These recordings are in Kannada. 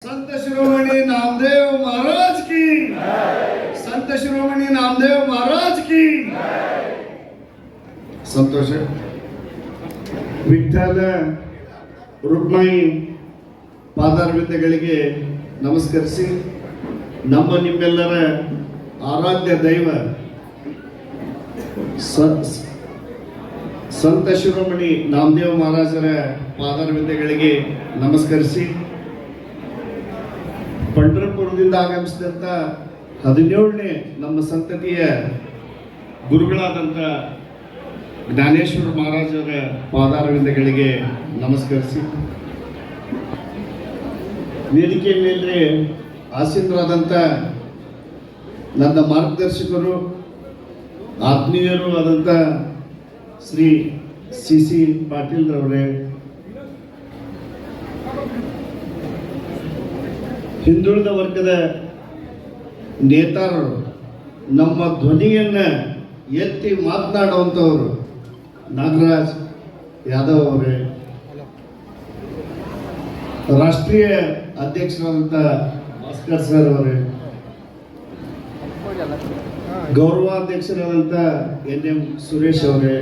संत शिरोमणी नामदेव महाराज की, संत शिरोमणी नामदेव महाराज की. ಸಂತೋಷ. ವಿಠ್ಠಲ ರುಕ್ಮಾಯಿ ಪಾದಾರವಿಂದಗಳಿಗೆ ನಮಸ್ಕರಿಸಿ ನಮ್ಮ ನಿಮ್ಮೆಲ್ಲರ ಆರಾಧ್ಯ ದೈವ ಸಂತ ಶಿರೋಮಣಿ ನಾಮದೇವ ಮಹಾರಾಜರ ಪಾದಾರವಿಂದಗಳಿಗೆ ನಮಸ್ಕರಿಸಿ ಪಂಢರಪುರದಿಂದ ಆಗಮಿಸಿದಂಥ 17ನೇ ನಮ್ಮ ಸಂತತಿಯ ಗುರುಗಳಾದಂಥ ಜ್ಞಾನೇಶ್ವರ ಮಹಾರಾಜರ ಪಾದಾರವಿಂದಗಳಿಗೆ ನಮಸ್ಕರಿಸಿ ವೇದಿಕೆ ಮೇಲೆ ಆಸೀನರಾದಂಥ ನನ್ನ ಮಾರ್ಗದರ್ಶಕರು ಆತ್ಮೀಯರು ಆದಂಥ ಶ್ರೀ ಸಿ ಪಾಟೀಲ್ ರವರೇ, ಹಿಂದುಳಿದ ವರ್ಗದ ನೇತಾರರು, ನಮ್ಮ ಧ್ವನಿಯನ್ನು ಎತ್ತಿ ಮಾತನಾಡುವಂಥವರು ನಾಗರಾಜ್ ಯಾದವ್ ಅವರೇ, ರಾಷ್ಟ್ರೀಯ ಅಧ್ಯಕ್ಷರಾದಂಥ ಭಾಸ್ಕರ್ ಸರ್ ಅವರೇ, ಗೌರವಾಧ್ಯಕ್ಷರಾದಂಥ NM ಸುರೇಶ್ ಅವರೇ,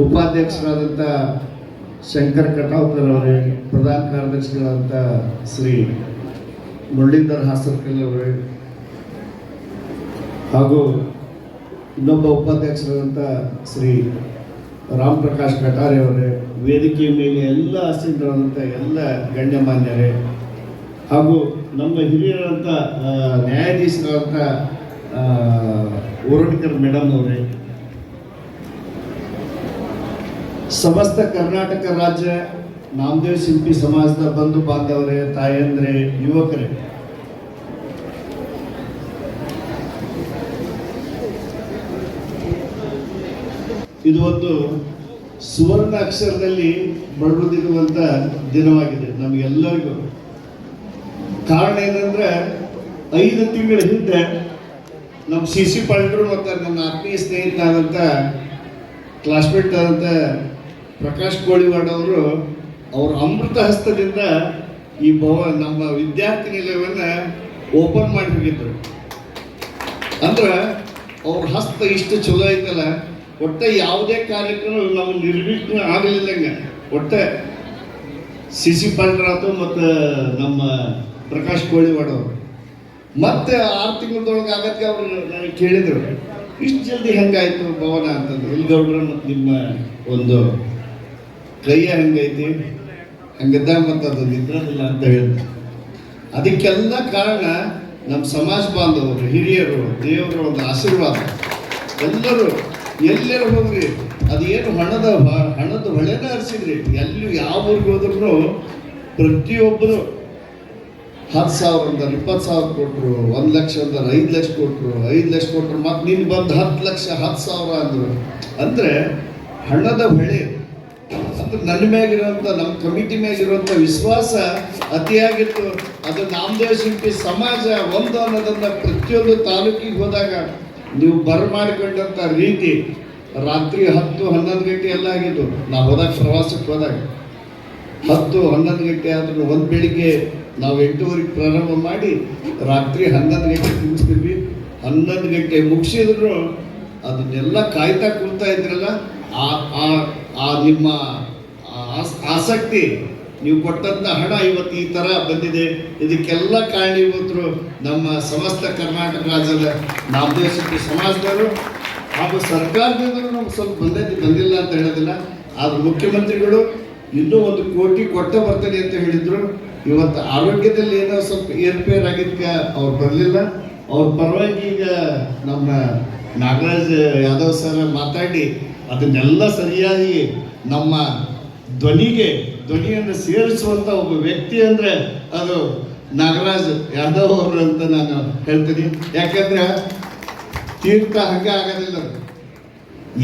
ಉಪಾಧ್ಯಕ್ಷರಾದಂಥ ಶಂಕರ್ ಕಟಾವ್ಕರ್ ಅವರೇ, ಪ್ರಧಾನ ಕಾರ್ಯದರ್ಶಿಗಳಾದಂಥ ಶ್ರೀ ಮುರಳೀಧರ್ ಹಾಸರ್ಕಲ್ ಅವರೇ, ಹಾಗೂ ಇನ್ನೊಬ್ಬ ಉಪಾಧ್ಯಕ್ಷರಾದಂಥ ಶ್ರೀ ರಾಮ್ ಪ್ರಕಾಶ್ ಕಟಾರೆ ಅವರೇ, ವೇದಿಕೆಯ ಮೇಲೆ ಎಲ್ಲ ಆಸೀನರಾದಂಥ ಎಲ್ಲ ಗಣ್ಯಮಾನ್ಯರೇ, ಹಾಗೂ ನಮ್ಮ ಹಿರಿಯರಾದಂಥ ನ್ಯಾಯಾಧೀಶರಾದಂಥ ಓರಡ್ಕರ್ ಮೇಡಮ್ ಅವರೇ, ಸಮಸ್ತ ಕರ್ನಾಟಕ ರಾಜ್ಯ ನಾಮದೇವ್ ಶಿಲ್ಪಿ ಸಮಾಜದ ಬಂಧು ಬಾಂಧವರೇ, ತಾಯಂದ್ರೆ, ಯುವಕರೇ, ಇದು ಒಂದು ಸುವರ್ಣ ಅಕ್ಷರದಲ್ಲಿ ಬರೆದಿರುವಂಥ ದಿನವಾಗಿದೆ ನಮಗೆಲ್ಲರಿಗೂ. ಕಾರಣ ಏನಂದ್ರೆ 5 ತಿಂಗಳ ಹಿಂದೆ ನಮ್ಮ ಸಿ ಪಾಲ್ಡ್ರು ಮತ್ತು ನನ್ನ ಆತ್ಮೀಯ ಸ್ನೇಹಿತನಾದಂಥ ಕ್ಲಾಸ್ಮೇಟ್ ಆದಂಥ ಪ್ರಕಾಶ್ ಕೋಳಿವಾಡ್ ಅವರು ಅವ್ರ ಅಮೃತ ಹಸ್ತದಿಂದ ಈ ನಮ್ಮ ವಿದ್ಯಾರ್ಥಿ ನಿಲಯವನ್ನು ಓಪನ್ ಮಾಡಿ ಹೋಗಿದ್ರು. ಅಂದ್ರೆ ಅವ್ರ ಹಸ್ತ ಇಷ್ಟು ಚಲೋ ಐತಲ್ಲ, ಒಟ್ಟೆ ಯಾವುದೇ ಕಾರ್ಯಕ್ರಮ ನಾವು ನಿರ್ವಿಘ್ನ ಆಗಲಿಲ್ಲಂಗೆ ಒಟ್ಟೆ ಸಿ ಪಾಲ್ಡ್ರಾತು ಮತ್ತು ನಮ್ಮ ಪ್ರಕಾಶ್ ಕೋಳಿವಾಡ್ ಅವರು ಮತ್ತೆ 6 ತಿಂಗಳದೊಳಗೆ ಆಗತ್ತೆ. ಅವರು ನನಗೆ ಕೇಳಿದರು, ಇಷ್ಟು ಜಲ್ದಿ ಹೆಂಗಾಯ್ತು ಭವನ ಅಂತಂದು. ಇಲ್ಗೌಡ್ರ ಮತ್ತು ನಿಮ್ಮ ಒಂದು ಕೈಯ ಹೆಂಗೈತಿ ಹಂಗಿದ್ದಾಗ ಮತ್ತು ಅದು ನಿದ್ರದಿಲ್ಲ ಅಂತ ಹೇಳಿದ್ರು. ಅದಕ್ಕೆಲ್ಲ ಕಾರಣ ನಮ್ಮ ಸಮಾಜ ಬಾಂಧವರು, ಹಿರಿಯರು, ದೇವರ ಒಂದು ಆಶೀರ್ವಾದ. ಎಲ್ಲರೂ ಎಲ್ಲರೂ ಹೋಗ್ರಿ, ಅದೇನು ಹಣದ ಹೊಳೆನ ಹರಿಸಿದ್ರಿ. ಎಲ್ಲಿ ಯಾವ ಊರಿಗೆ ಹೋದ್ರೂ ಪ್ರತಿಯೊಬ್ಬರು 10,000 20,000 ಕೊಟ್ಟರು, 1 ಲಕ್ಷ 5 ಲಕ್ಷ ಕೊಟ್ಟರು, 5 ಲಕ್ಷ ಕೊಟ್ಟರು, ಮತ್ತು ನೀನು ಬಂದು 10 ಲಕ್ಷ 10,000 ಅಂದರು. ಅಂದರೆ ಹಣದ ಹೊಳೆ ಅಂದ್ರೆ ನನ್ನ ಮ್ಯಾಗಿರುವಂಥ, ನಮ್ಮ ಕಮಿಟಿ ಮ್ಯಾಗಿರುವಂಥ ವಿಶ್ವಾಸ ಅತಿಯಾಗಿತ್ತು. ಅದು ನಾಮದೇವ ಶಿಲ್ಪಿ ಸಮಾಜ ಒಂದು ಅನ್ನೋದನ್ನು ಪ್ರತಿಯೊಂದು ತಾಲೂಕಿಗೆ ಹೋದಾಗ ನೀವು ಬರಮಾಡಿಕೊಂಡಂಥ ರೀತಿ, ರಾತ್ರಿ 10-11 ಗಂಟೆ ಎಲ್ಲ ಆಗಿದ್ದು. ನಾವು ಹೋದಾಗ ಪ್ರವಾಸಕ್ಕೆ ಹೋದಾಗ 10-11 ಗಂಟೆ ಆದ್ರೂ ಒಂದು ಬೆಳಿಗ್ಗೆ ನಾವು 8:30 ಪ್ರಾರಂಭ ಮಾಡಿ ರಾತ್ರಿ 11 ಗಂಟೆ ಮುಗಿಸ್ತೀವಿ. 11 ಗಂಟೆ ಮುಗಿಸಿದ್ರು ಅದನ್ನೆಲ್ಲ ಕಾಯ್ತಾ ಕೂರ್ತಾ ಇದ್ರಲ್ಲ, ಆ ನಿಮ್ಮ ಆಸಕ್ತಿ, ನೀವು ಕೊಟ್ಟಂಥ ಹಣ ಇವತ್ತು ಈ ಥರ ಬಂದಿದೆ. ಇದಕ್ಕೆಲ್ಲ ಕಾರಣೀಭೂತರು ನಮ್ಮ ಸಮಸ್ತ ಕರ್ನಾಟಕ ರಾಜ್ಯದ ನಾಮದೇವ ಶಿಲ್ಪಿ ಸಮಾಜದವರು ಹಾಗೂ ಸರ್ಕಾರದಿಂದಲೂ ನಮ್ಗೆ ಸ್ವಲ್ಪ ಬಂದಿಲ್ಲ ಅಂತ ಹೇಳೋದಿಲ್ಲ. ಆದ್ರೆ ಮುಖ್ಯಮಂತ್ರಿಗಳು ಇನ್ನೂ 1 ಕೋಟಿ ಕೊಟ್ಟ ಬರ್ತದೆ ಅಂತ ಹೇಳಿದ್ರು. ಇವತ್ತು ಆರೋಗ್ಯದಲ್ಲಿ ಏನೋ ಸ್ವಲ್ಪ ಏರ್ಪೇರ್ ಆಗಿದ್ದಕ್ಕೆ ಅವ್ರು ಬರಲಿಲ್ಲ. ಅವ್ರ ಪರವಾಗಿ ಈಗ ನಮ್ಮ ನಾಗರಾಜ್ ಯಾದವ್ ಸರ್ ಮಾತಾಡಿ ಅದನ್ನೆಲ್ಲ ಸರಿಯಾಗಿ ನಮ್ಮ ಧ್ವನಿಯನ್ನು ಸೇರಿಸುವಂಥ ಒಬ್ಬ ವ್ಯಕ್ತಿ ಅಂದರೆ ಅದು ನಾಗರಾಜ್ ಯಾದವ್ ಅವರು ಅಂತ ನಾನು ಹೇಳ್ತೀನಿ. ಯಾಕಂದ್ರೆ ತೀರ್ಥ ಹಂಗೆ ಆಗೋದಿಲ್ಲ.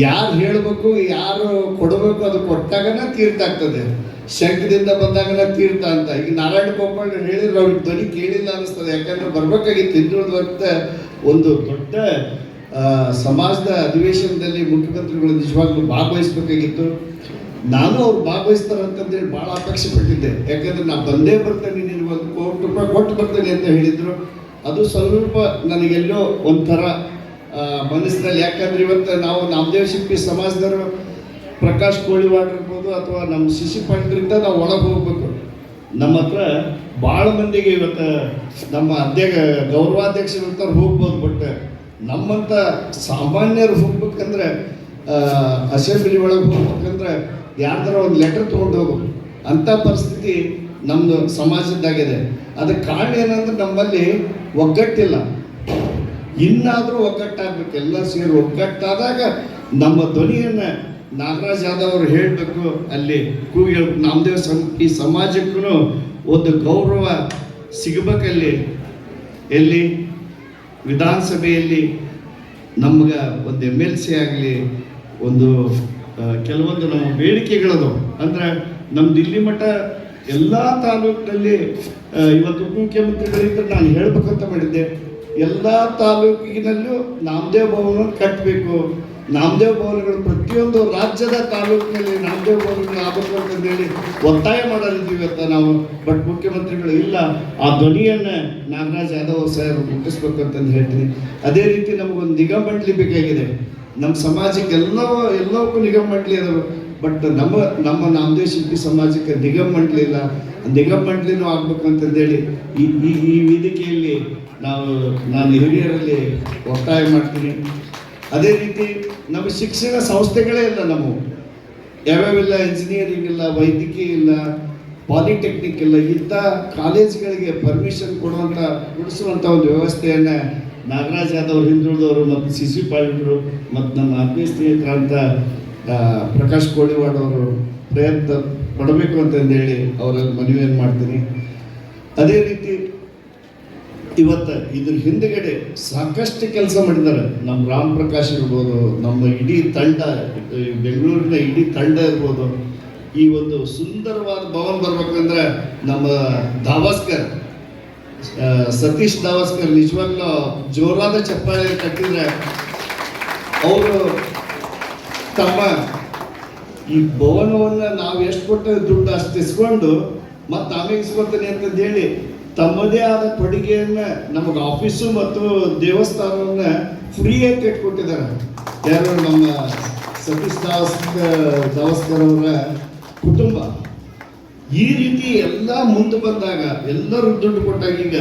ಯಾರು ಹೇಳಬೇಕು, ಯಾರು ಕೊಡಬೇಕು, ಅದು ಕೊಟ್ಟಾಗನ ತೀರ್ಥ ಆಗ್ತದೆ. ಶಂಕದಿಂದ ಬಂದಾಗನ ತೀರ್ಥ ಅಂತ. ಈಗ ನಾರಾಯಣ ಗೋಪಾಲ್ ಹೇಳಿದ್ರು, ಅವ್ರಿಗೆ ಧ್ವನಿ ಕೇಳಿಲ್ಲ ಅನ್ನಿಸ್ತದೆ. ಯಾಕಂದ್ರೆ ಬರ್ಬೇಕಾಗಿತ್ತು ಹಿಂದುಳಿದ ಒಂದು ದೊಡ್ಡ ಸಮಾಜದ ಅಧಿವೇಶನದಲ್ಲಿ ಮುಖ್ಯಮಂತ್ರಿಗಳು ನಿಜವಾಗ್ಲೂ ಭಾಗವಹಿಸಬೇಕಾಗಿತ್ತು. ನಾನು ಅವ್ರು ಭಾಗವಹಿಸ್ತಾರೆ ಅಂತಂದೇಳಿ ಭಾಳ ಅಪೇಕ್ಷೆ ಪಟ್ಟಿದ್ದೆ. ಯಾಕಂದ್ರೆ ನಾ ಬಂದೇ ಬರ್ತೇನೆ, ನಿನಗೆ ₹1,00,00,000 ಕೊಟ್ಟು ಬರ್ತೇನೆ ಅಂತ ಹೇಳಿದ್ರು. ಅದು ಸ್ವಲ್ಪ ನನಗೆಲ್ಲೋ ಒಂಥರ ಮನಸ್ಸಿನಲ್ಲಿ. ಯಾಕಂದ್ರೆ ಇವತ್ತು ನಾವು ನಾಮದೇವ್ ಶಿಲ್ಪಿ ಸಮಾಜದವರು ಪ್ರಕಾಶ್ ಕೋಳಿವಾಡ್ ಇರ್ಬೋದು ಅಥವಾ ನಮ್ಮ ಶಿಶಿ ಪಾಟೀಲ್ರಿಂದ ನಾವು ಒಳಗೆ ಹೋಗ್ಬೇಕು. ನಮ್ಮ ಹತ್ರ ಭಾಳ ಮಂದಿಗೆ ಇವತ್ತು ನಮ್ಮ ಗೌರವಾಧ್ಯಕ್ಷರಂತವ್ರು ಹೋಗ್ಬೋದು. ಬಟ್ ನಮ್ಮಂಥ ಸಾಮಾನ್ಯರು ಹೋಗ್ಬೇಕಂದ್ರೆ ಅಸೆಂಬ್ಲಿ ಒಳಗೆ ಹೋಗ್ಬೇಕಂದ್ರೆ ಯಾರ್ದಾರ ಒಂದು ಲೆಟರ್ ತೊಗೊಂಡು ಹೋಗ್ಬೇಕು. ಅಂಥ ಪರಿಸ್ಥಿತಿ ನಮ್ಮದು ಸಮಾಜದ್ದಾಗಿದೆ. ಅದಕ್ಕೆ ಕಾರಣ ಏನಂದ್ರೆ ನಮ್ಮಲ್ಲಿ ಒಗ್ಗಟ್ಟಿಲ್ಲ. ಇನ್ನಾದರೂ ಒಗ್ಗಟ್ಟಾಗಬೇಕು. ಎಲ್ಲ ಸೇರಿ ಒಗ್ಗಟ್ಟಾದಾಗ ನಮ್ಮ ಧ್ವನಿಯನ್ನು ನಾಗರಾಜ್ ಯಾದವ್ ಅವರು ಹೇಳಬೇಕು, ಅಲ್ಲಿ ಕೂಗಿ ಹೇಳ್ಬೇಕು. ನಾಮದೇವ್ ಈ ಸಮಾಜಕ್ಕೂ ಒಂದು ಗೌರವ ಸಿಗಬೇಕಲ್ಲಿ. ಎಲ್ಲಿ ವಿಧಾನಸಭೆಯಲ್ಲಿ ನಮ್ಗೆ ಒಂದು MLC ಆಗಲಿ, ಒಂದು ಕೆಲವೊಂದು ನಮ್ಮ ಬೇಡಿಕೆಗಳದು. ಅಂದರೆ ನಮ್ಮ ದಿಲ್ಲಿ ಮಠ ಎಲ್ಲ ತಾಲೂಕಿನಲ್ಲಿ ಇವತ್ತು ಉಪಮುಖ್ಯಮಂತ್ರಿಗಳಿಂದ ನಾನು ಹೇಳ್ಬೇಕಂತ ಮಾಡಿದ್ದೆ, ಎಲ್ಲ ತಾಲೂಕಿನಲ್ಲೂ ನಾಮದೇವ್ ಭವನ ಕಟ್ಟಬೇಕು. ನಾಮದೇವ್ ಭವನಗಳು ಪ್ರತಿಯೊಂದು ರಾಜ್ಯದ ತಾಲೂಕಿನಲ್ಲಿ ನಾಮದೇವ್ ಭವನಗಳು ಆಗಬೇಕು ಅಂತಂದೇಳಿ ಒತ್ತಾಯ ಮಾಡಲಿದ್ದೀವಿ ಅಂತ ನಾವು. ಬಟ್ ಮುಖ್ಯಮಂತ್ರಿಗಳು ಇಲ್ಲ, ಆ ಧ್ವನಿಯನ್ನು ನಾಗರಾಜ್ ಯಾದವ್ ಸಾಹೇಬ್ ಮುಟ್ಟಿಸ್ಬೇಕು ಅಂತಂದು ಹೇಳ್ತೀನಿ. ಅದೇ ರೀತಿ ನಮಗೊಂದು ನಿಗಮ ಮಂಡಳಿ ಬೇಕಾಗಿದೆ. ನಮ್ಮ ಸಮಾಜಕ್ಕೆ ಎಲ್ಲವಕ್ಕೂ ನಿಗಮ ಮಂಡಳಿ ಅದಾವೆ. ಬಟ್ ನಮ್ಮ ನಾಮದೇವ್ ಶಿಲ್ಪಿ ಸಮಾಜಕ್ಕೆ ನಿಗಮ ಮಂಡಳಿ ಇಲ್ಲ. ನಿಗಮ ಮಂಡಳಿನೂ ಆಗ್ಬೇಕು ಅಂತಂದೇಳಿ ಈ ವೇದಿಕೆಯಲ್ಲಿ ನಾನು ಹಿರಿಯರಲ್ಲಿ ಒತ್ತಾಯ ಮಾಡ್ತೀನಿ. ಅದೇ ರೀತಿ ನಮ್ಮ ಶಿಕ್ಷಣ ಸಂಸ್ಥೆಗಳೇ ಇಲ್ಲ. ನಮ್ಮ ಯಾವ್ಯಾವಿಲ್ಲ, ಇಂಜಿನಿಯರಿಂಗ್ ಇಲ್ಲ, ವೈದ್ಯಕೀಯ ಇಲ್ಲ, ಪಾಲಿಟೆಕ್ನಿಕ್ ಇಲ್ಲ. ಇಂಥ ಕಾಲೇಜ್ಗಳಿಗೆ ಪರ್ಮಿಷನ್ ಕೊಡಿಸುವಂಥ ಒಂದು ವ್ಯವಸ್ಥೆಯನ್ನು ನಾಗರಾಜ್ ಯಾದವ್ ಹಿಂದುಳಿದವರು ಮತ್ತು ಶಿಶಿ ಪಾಟೀಲ್ರು ಮತ್ತು ನಮ್ಮ ಆತ್ಮೀಯ ಸ್ನೇಹಿತರಂತ ಪ್ರಕಾಶ್ ಕೋಳಿವಾಡ್ ಅವರು ಪ್ರಯತ್ನ ಪಡಬೇಕು ಅಂತಂದೇಳಿ ಅವರಲ್ಲಿ ಮನವಿಯನ್ನು ಮಾಡ್ತೀನಿ. ಅದೇ ರೀತಿ ಇವತ್ತು ಇದ್ರ ಹಿಂದುಗಡೆ ಸಾಕಷ್ಟು ಕೆಲಸ ಮಾಡಿದ್ದಾರೆ. ನಮ್ಮ ರಾಮ್ ಪ್ರಕಾಶ್ ಇರ್ಬೋದು, ನಮ್ಮ ಇಡೀ ತಂಡ, ಬೆಂಗಳೂರಿನ ಇಡೀ ತಂಡ ಇರ್ಬೋದು. ಈ ಒಂದು ಸುಂದರವಾದ ಭವನ ಬರ್ಬೇಕಂದ್ರೆ ನಮ್ಮ ದಾವಸ್ಕರ್, ಸತೀಶ್ ದಾವಸ್ಕರ್ ನಿಜವಾಗ್ಲೂ ಜೋರಾದ ಚಪ್ಪಾಳೆ ಕಟ್ಟಿದ್ರೆ ಅವರು ತಮ್ಮ ಈ ಭವನವನ್ನು ನಾವು ಎಷ್ಟು ಕೊಟ್ಟ ದುಡ್ಡು ಅಷ್ಟು ಇಸ್ಕೊಂಡು ಮತ್ತು ಆಮೇಲೆ ಇಸ್ಕೊಳ್ತೇನೆ ಅಂತಂದು ಹೇಳಿ ತಮ್ಮದೇ ಆದ ಕೊಡುಗೆಯನ್ನು ನಮಗೆ ಆಫೀಸು ಮತ್ತು ದೇವಸ್ಥಾನವನ್ನು ಫ್ರೀಯಾಗಿ ಕಟ್ಟಿಕೊಟ್ಟಿದ್ದಾರೆ. ಯಾರು ನಮ್ಮ ಸತೀಶ್ ದಾವಸ್ಕರ್ ಅವರ ಕುಟುಂಬ. ಈ ರೀತಿ ಎಲ್ಲ ಮುಂದೆ ಬಂದಾಗ ಎಲ್ಲರೂ ದುಡ್ಡು ಕೊಟ್ಟಾಗ ಈಗ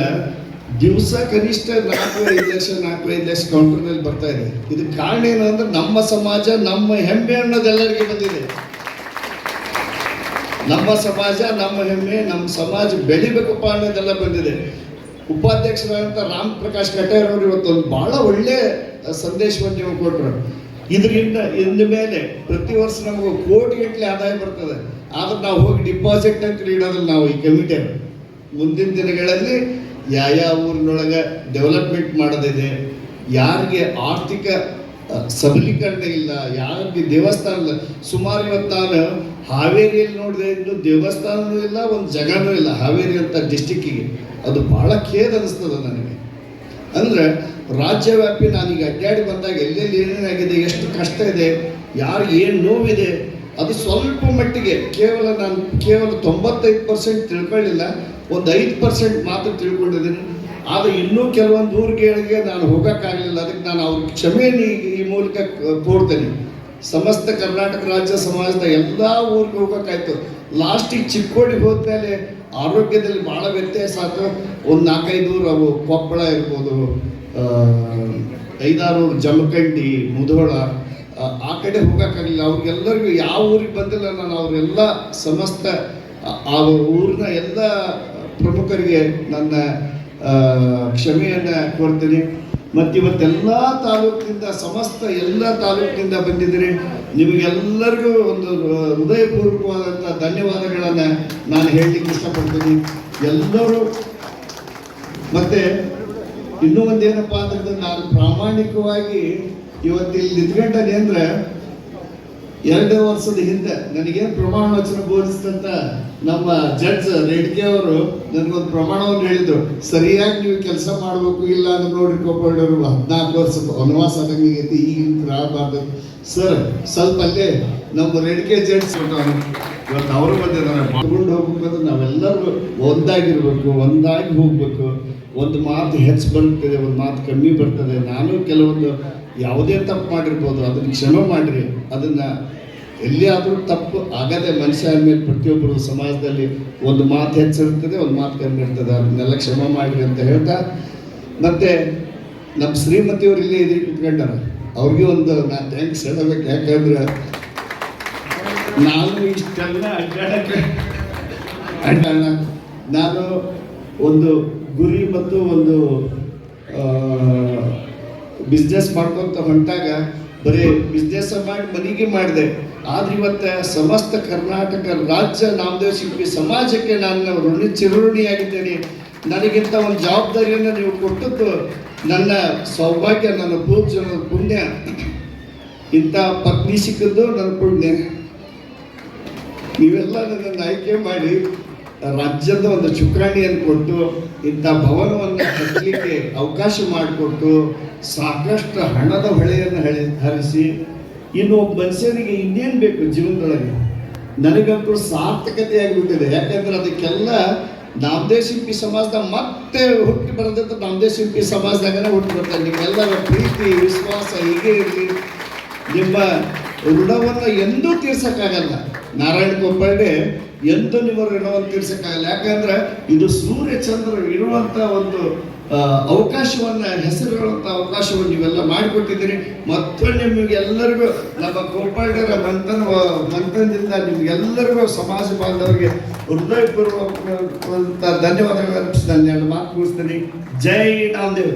ದಿವಸ ಕನಿಷ್ಠ 4-5 ಲಕ್ಷ ಕೌಂಟರ್ನಲ್ಲಿ ಬರ್ತಾ ಇದೆ. ಇದಕ್ಕೆ ಕಾರಣ ಏನು ಅಂದ್ರೆ ನಮ್ಮ ಸಮಾಜ, ನಮ್ಮ ಹೆಮ್ಮೆ ಅನ್ನೋದೆಲ್ಲರಿಗೆ ಬಂದಿದೆ. ನಮ್ಮ ಸಮಾಜ, ನಮ್ಮ ಹೆಮ್ಮೆ, ನಮ್ಮ ಸಮಾಜ ಬೆಳಿಬೇಕಪ್ಪ ಅನ್ನೋದೆಲ್ಲ ಬಂದಿದೆ. ಉಪಾಧ್ಯಕ್ಷರಾದಂಥ ರಾಮ್ ಪ್ರಕಾಶ್ ಕಟೇರ್ ಅವರು ಇವತ್ತೊಂದು ಭಾಳ ಒಳ್ಳೆ ಸಂದೇಶವನ್ನು ನೀವು ಕೊಟ್ಟರು. ಇದರಿಂದ ಇನ್ನು ಮೇಲೆ ಪ್ರತಿ ವರ್ಷ ನಮಗೆ ಕೋಟಿಗಟ್ಟಲೆ ಆದಾಯ ಬರ್ತದೆ. ಆದ್ರೆ ನಾವು ಹೋಗಿ ಡಿಪಾಸಿಟ್ ಅಂತ ಇಡೋದಿಲ್ಲ. ನಾವು ಈ ಕಮಿಟಿಯನ್ನು ಮುಂದಿನ ದಿನಗಳಲ್ಲಿ ಯಾವ ಊರಿನೊಳಗೆ ಡೆವಲಪ್ಮೆಂಟ್ ಮಾಡೋದಿದೆ, ಯಾರಿಗೆ ಆರ್ಥಿಕ ಸಬಲೀಕರಣ ಇಲ್ಲ, ಯಾರಿಗೆ ದೇವಸ್ಥಾನ ಇಲ್ಲ. ಸುಮಾರು ಇವತ್ತು ನಾನು ಹಾವೇರಿಯಲ್ಲಿ ನೋಡಿದೆ, ಇನ್ನು ದೇವಸ್ಥಾನವೂ ಇಲ್ಲ, ಒಂದು ಜಗನೂ ಇಲ್ಲ ಹಾವೇರಿ ಅಂತ ಡಿಸ್ಟಿಕ್ಕಿಗೆ. ಅದು ಭಾಳ ಖೇದ ಅನಿಸ್ತದೆ ನನಗೆ. ಅಂದರೆ ರಾಜ್ಯವ್ಯಾಪಿ ನಾನೀಗ ಅಡ್ಡಾಡಿ ಬಂದಾಗ ಎಲ್ಲೆಲ್ಲಿ ಏನೇನಾಗಿದೆ, ಎಷ್ಟು ಕಷ್ಟ ಇದೆ, ಯಾರಿಗೆ ಏನು ನೋವಿದೆ, ಅದು ಸ್ವಲ್ಪ ಮಟ್ಟಿಗೆ ಕೇವಲ 95% ತಿಳ್ಕೊಳ್ಳಿಲ್ಲ, ಒಂದು 5% ಮಾತ್ರ ತಿಳ್ಕೊಂಡಿದ್ದೀನಿ. ಆದರೆ ಇನ್ನೂ ಕೆಲವೊಂದು ಊರುಗಳಿಗೆ ನಾನು ಹೋಗೋಕ್ಕಾಗಲಿಲ್ಲ. ಅದಕ್ಕೆ ನಾನು ಅವ್ರಿಗೆ ಕ್ಷಮೆಯನ್ನು ಈ ಮೂಲಕ ಕೋರ್ತೇನೆ. ಸಮಸ್ತ ಕರ್ನಾಟಕ ರಾಜ್ಯ ಸಮಾಜದ ಎಲ್ಲ ಊರಿಗೆ ಹೋಗೋಕ್ಕಾಯ್ತು. ಲಾಸ್ಟಿಗೆ ಚಿಕ್ಕೋಡಿಗೆ ಹೋದ್ಮೇಲೆ ಆರೋಗ್ಯದಲ್ಲಿ ಭಾಳ ವ್ಯತ್ಯಾಸ ಆಯ್ತು. ಒಂದು 4-5 ಊರು ಅವು ಕೊಪ್ಪಳ ಇರ್ಬೋದು, 5-6 ಊರು ಜಮಖಂಡಿ, ಮುಧೋಳ, ಆ ಕಡೆ ಹೋಗೋಕ್ಕಾಗಲಿಲ್ಲ. ಅವ್ರಿಗೆಲ್ಲರಿಗೂ ಯಾವ ಊರಿಗೆ ಬಂದಿಲ್ಲ ನಾನು ಅವರೆಲ್ಲ ಸಮಸ್ತ ಆ ಊರಿನ ಎಲ್ಲ ಪ್ರಮುಖರಿಗೆ ನನ್ನ ಕ್ಷಮೆಯನ್ನು ಕೊಡ್ತೀನಿ. ಮತ್ತು ಇವತ್ತೆಲ್ಲ ತಾಲೂಕಿನಿಂದ, ಸಮಸ್ತ ಎಲ್ಲ ತಾಲೂಕಿನಿಂದ ಬಂದಿದ್ದೀರಿ. ನಿಮಗೆಲ್ಲರಿಗೂ ಒಂದು ಹೃದಯಪೂರ್ವಕವಾದಂಥ ಧನ್ಯವಾದಗಳನ್ನು ನಾನು ಹೇಳಲಿಕ್ಕೆ ಇಷ್ಟಪಡ್ತೀನಿ ಎಲ್ಲರೂ. ಮತ್ತು ಇನ್ನೂ ಒಂದೇನಪ್ಪ ಅಂದ್ರೆ, ನಾನು ಪ್ರಾಮಾಣಿಕವಾಗಿ ಇವತ್ತಿಲ್ಲಿ ನಿಂತ್ಕೊಂಡೇನೆ ಅಂದರೆ 2 ವರ್ಷದ ಹಿಂದೆ ನನಗೇನು ಪ್ರಮಾಣ ವಚನ ಬೋಧಿಸಿದಂಥ ನಮ್ಮ ಜಡ್ಜ್ ರೇಡ್ಕೆ ಅವರು ನನಗೊಂದು ಪ್ರಮಾಣವನ್ನು ಹೇಳಿದ್ರು, ಸರಿಯಾಗಿ ನೀವು ಕೆಲಸ ಮಾಡಬೇಕು, ಇಲ್ಲ ಅಂದ್ರೆ ನೋಡಿ ಕೋಪಳ್ಳವರು 14 ವರ್ಷ ವನವಾಸ ಆದಂಗೈತಿ, ಈಗಿನ ಆಗಬಾರ್ದು ಸರ್. ಸ್ವಲ್ಪ ಅಲ್ಲೇ ನಮ್ಮ ರೇಡ್ಕೆ ಜಡ್ಜ್ ಇವತ್ತು ಅವರು ಬಂದಿದ್ದಾರೆ. ತಗೊಂಡು ಹೋಗ್ಬೇಕಂದ್ರೆ ನಾವೆಲ್ಲರೂ ಒಂದಾಗಿರ್ಬೇಕು, ಒಂದಾಗಿ ಹೋಗ್ಬೇಕು. ಒಂದು ಮಾತು ಹೆಚ್ಚು ಬರ್ತದೆ, ಒಂದು ಮಾತು ಕಮ್ಮಿ ಬರ್ತದೆ. ನಾನು ಕೆಲವೊಂದು ಯಾವುದೇ ತಪ್ಪು ಮಾಡಿರ್ಬೋದು, ಅದನ್ನು ಕ್ಷಮೆ ಮಾಡಿರಿ. ಅದನ್ನು ಎಲ್ಲಿಯಾದರೂ ತಪ್ಪು ಆಗದೆ ಮನುಷ್ಯ ಆದಮೇಲೆ ಪ್ರತಿಯೊಬ್ಬರು ಸಮಾಜದಲ್ಲಿ ಒಂದು ಮಾತು ಹೆಚ್ಚಿರ್ತದೆ, ಒಂದು ಮಾತು ಕಮ್ಮಿ ಇರ್ತದೆ. ಅದನ್ನೆಲ್ಲ ಕ್ಷಮೆ ಮಾಡಿರಿ ಅಂತ ಹೇಳ್ತಾ, ಮತ್ತು ನಮ್ಮ ಶ್ರೀಮತಿಯವರು ಇಲ್ಲೇ ಇದ್ರಿ ಕುತ್ಕೊಂಡಾರ, ಅವ್ರಿಗೆ ಒಂದು ನಾನು ಥ್ಯಾಂಕ್ಸ್ ಹೇಳಬೇಕು. ಯಾಕಂದ್ರೆ ನಾನು ಇಷ್ಟೆಲ್ಲ ಅಡ್ಡಾಡ ನಾನು ಒಂದು ಗುರಿ ಮತ್ತು ಒಂದು ಬಿಸ್ನೆಸ್ ಮಾಡ್ಕೊತ ಹೊಂಟಾಗ ಬರೀ ಬಿಸ್ನೆಸ್ ಮಾಡಿ ಮನೆಗೆ ಮಾಡಿದೆ. ಆದ್ರೆ ಇವತ್ತು ಸಮಸ್ತ ಕರ್ನಾಟಕ ರಾಜ್ಯ ನಾಮದೇವ ಶಿಲ್ಪಿ ಸಮಾಜಕ್ಕೆ ನಾನು ಚಿರುಣಿಯಾಗಿದ್ದೇನೆ. ನನಗಿಂತ ಒಂದು ಜವಾಬ್ದಾರಿಯನ್ನು ನೀವು ಕೊಟ್ಟದ್ದು ನನ್ನ ಸೌಭಾಗ್ಯ, ನನ್ನ ಪೂಜ್ಯನ ಪುಣ್ಯ. ಇಂಥ ಪತ್ನಿ ಸಿಕ್ಕಿದ್ದು ನನ್ನ ಪುಣ್ಯ. ನೀವೆಲ್ಲ ನನ್ನನ್ನು ಆಯ್ಕೆ ಮಾಡಿ ರಾಜ್ಯದ ಒಂದು ಚುಕ್ಕಾಣಿಯನ್ನು ಕೊಟ್ಟು ಇಂಥ ಭವನವನ್ನು ಕಟ್ಟಲಿಕ್ಕೆ ಅವಕಾಶ ಮಾಡಿಕೊಟ್ಟು ಸಾಕಷ್ಟು ಹಣದ ಹೊಳೆಯನ್ನು ಹರಿಸಿ, ಇನ್ನು ಒಬ್ಬ ಮನುಷ್ಯನಿಗೆ ಇನ್ನೇನು ಬೇಕು ಜೀವನದೊಳಗೆ? ನನಗಂತೂ ಸಾರ್ಥಕತೆ ಆಗಿಬಿಟ್ಟಿದೆ. ಯಾಕಂದ್ರೆ ಅದಕ್ಕೆಲ್ಲ ನಾಮದೇವ ಶಿಲ್ಪಿ ಸಮಾಜದಾಗ ಮತ್ತೆ ಹುಟ್ಟಿ ಬರೋದಂತ ನಾಮದೇವ ಶಿಲ್ಪಿ ಸಮಾಜದಾಗನೇ ಹುಟ್ಟಿ ಬರ್ತಾರೆ. ನಿಮ್ಮೆಲ್ಲರ ಪ್ರೀತಿ ವಿಶ್ವಾಸ ಹೀಗೆ ಇರಲಿ. ನಿಮ್ಮ ಋಣವನ್ನು ಎಂದೂ ತೀರ್ಸಕ್ಕಾಗಲ್ಲ. ನಾರಾಯಣ ಕೋಪಳ್ಳಿ ಎಂದೂ ನಿಮ್ಮ ಋಣವನ್ನು ತೀರ್ಸಕ್ಕಾಗಲ್ಲ. ಯಾಕಂದ್ರೆ ಇದು ಸೂರ್ಯ ಚಂದ್ರ ಇರುವಂಥ ಒಂದು ಅವಕಾಶವನ್ನು, ಹೆಸರುಗಳಂಥ ಅವಕಾಶವನ್ನು ನೀವೆಲ್ಲ ಮಾಡಿಕೊಟ್ಟಿದ್ದೀರಿ. ಮತ್ತೊಂದು ನಿಮಗೆಲ್ಲರಿಗೂ ನಮ್ಮ ಕೋಪಳ್ಳಿಯರ ಮಂಥನದಿಂದ ನಿಮಗೆಲ್ಲರಿಗೂ ಸಮಾಜ ಬಾಂಧವರಿಗೆ ಹೃದಯಪೂರ್ವಕ ಧನ್ಯವಾದಗಳು ಅರ್ಪಿಸಿ ನಾನು ಮಾತು ಮುಗಿಸ್ತೀನಿ. ಜೈ ನಾಮದೇವ್.